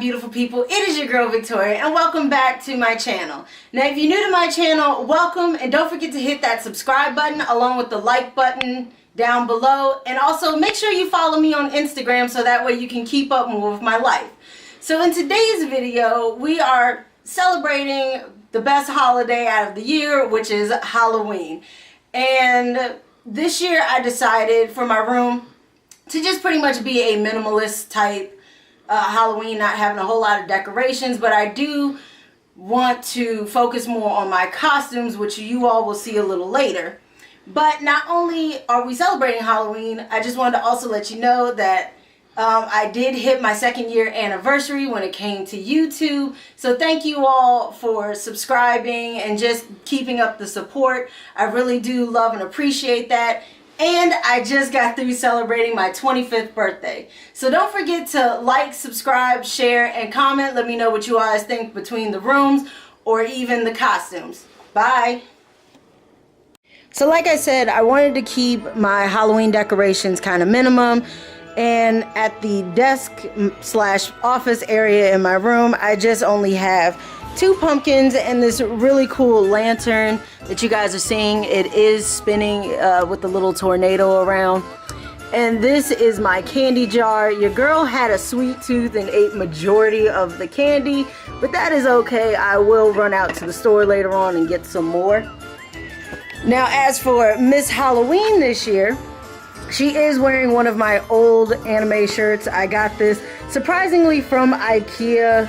beautiful people, it is your girl Victoria and welcome back to my channel. Now if you're new to my channel, welcome, and don't forget to hit that subscribe button along with the like button down below, and also make sure you follow me on Instagram so that way you can keep up more with my life. So in today's video we are celebrating the best holiday out of the year, which is Halloween. And this year I decided for my room to just pretty much be a minimalist type Halloween, not having a whole lot of decorations, but I do want to focus more on my costumes, which you all will see a little later. But not only are we celebrating Halloween, I just wanted to also let you know that I did hit my 2nd year anniversary when it came to YouTube. So thank you all for subscribing and just keeping up the support. I really do love and appreciate that. And I just got through celebrating my 25th birthday. So don't forget to like, subscribe, share, and comment. Let me know what you guys think between the rooms or even the costumes. Bye. So like I said, I wanted to keep my Halloween decorations kind of minimum. And at the desk / office area in my room, I just only have 2 pumpkins and this really cool lantern that you guys are seeing. It is spinning with a little tornado around. And this is my candy jar. Your girl had a sweet tooth and ate majority of the candy, but that is okay. I will run out to the store later on and get some more. Now as for Miss Halloween this year, she is wearing one of my old anime shirts. I got this surprisingly from IKEA.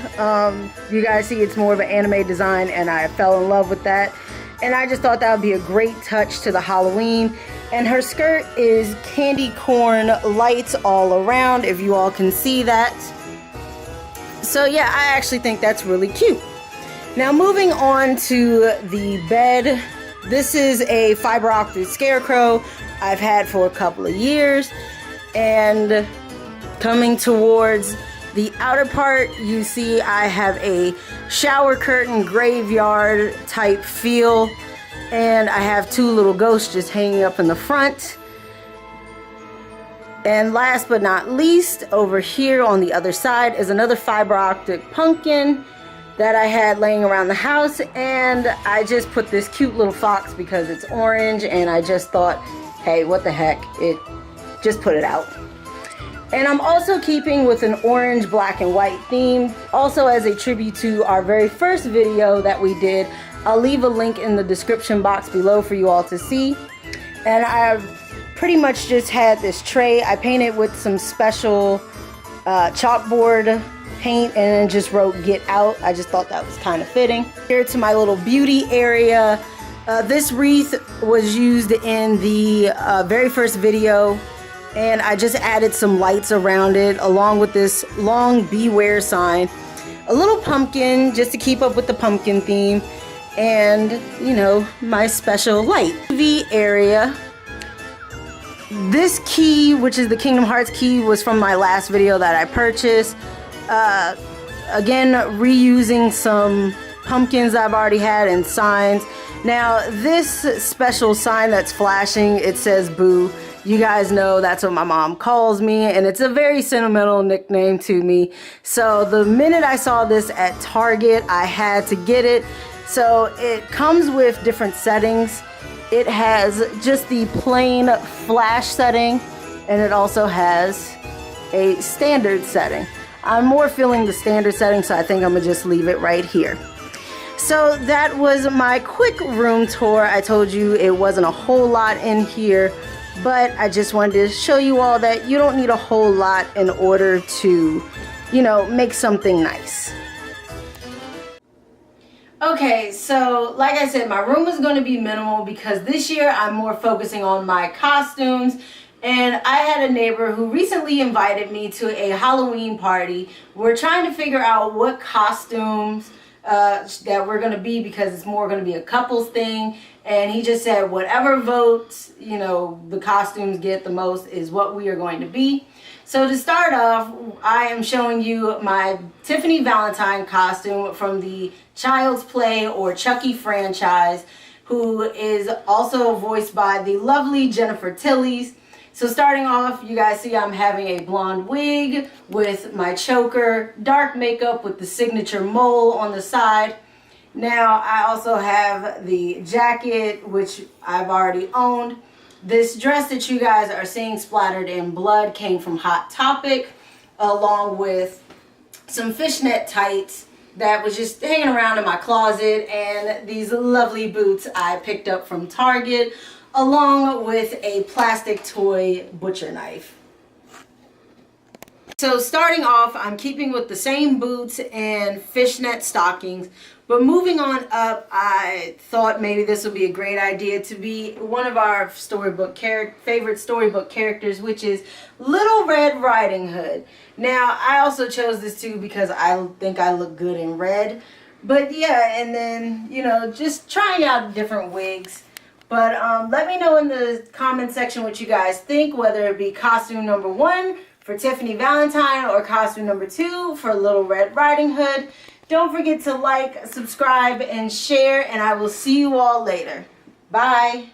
You guys see it's more of an anime design and I fell in love with that. And I just thought that would be a great touch to the Halloween. And her skirt is candy corn lights all around, if you all can see that. So yeah, I actually think that's really cute. Now moving on to the bed. This is a fiber optic scarecrow I've had for a couple of years, and coming towards the outer part, you see I have a shower curtain graveyard type feel, and I have 2 little ghosts just hanging up in the front. And last but not least, over here on the other side is another fiber optic pumpkin that I had laying around the house, and I just put this cute little fox because it's orange, and I just thought, hey, what the heck, just put it out. And I'm also keeping with an orange, black, and white theme, also as a tribute to our very first video that we did. I'll leave a link in the description box below for you all to see. And I've pretty much just had this tray. I painted with some special chalkboard paint and then just wrote "get out." I just thought that was kind of fitting. Here to my little beauty area. This wreath was used in the very first video, and I just added some lights around it along with this long beware sign, a little pumpkin just to keep up with the pumpkin theme, and you know, my special light. TV area. This key, which is the Kingdom Hearts key, was from my last video that I purchased. Again, reusing some pumpkins I've already had and signs. Now this special sign that's flashing, it says boo. You guys know that's what my mom calls me, and it's a very sentimental nickname to me. So the minute I saw this at Target, I had to get it. So it comes with different settings. It has just the plain flash setting, and it also has a standard setting. I'm more feeling the standard setting, so I think I'm gonna just leave it right here. So that was my quick room tour. I told you it wasn't a whole lot in here, but I just wanted to show you all that you don't need a whole lot in order to, you know, make something nice. Okay, so like I said, my room is going to be minimal because this year I'm more focusing on my costumes. And I had a neighbor who recently invited me to a Halloween party. We're trying to figure out what costumes that we're going to be, because it's more going to be a couples thing. And he just said whatever votes, you know, the costumes get the most is what we are going to be. So to start off, I am showing you my Tiffany Valentine costume from the Child's Play or Chucky franchise, who is also voiced by the lovely Jennifer Tillies. So starting off, you guys see I'm having a blonde wig with my choker, dark makeup with the signature mole on the side. Now I also have the jacket, which I've already owned. This dress that you guys are seeing splattered in blood came from Hot Topic, along with some fishnet tights that was just hanging around in my closet, and these lovely boots I picked up from Target, along with a plastic toy butcher knife. So starting off, I'm keeping with the same boots and fishnet stockings, but moving on up, I thought maybe this would be a great idea to be one of our favorite storybook characters, which is Little Red Riding Hood. Now, I also chose this too because I think I look good in red. But yeah, and then, you know, just trying out different wigs. But let me know in the comment section what you guys think, whether it be costume number 1 for Tiffany Valentine or costume number 2 for Little Red Riding Hood. Don't forget to like, subscribe, and share, and I will see you all later. Bye.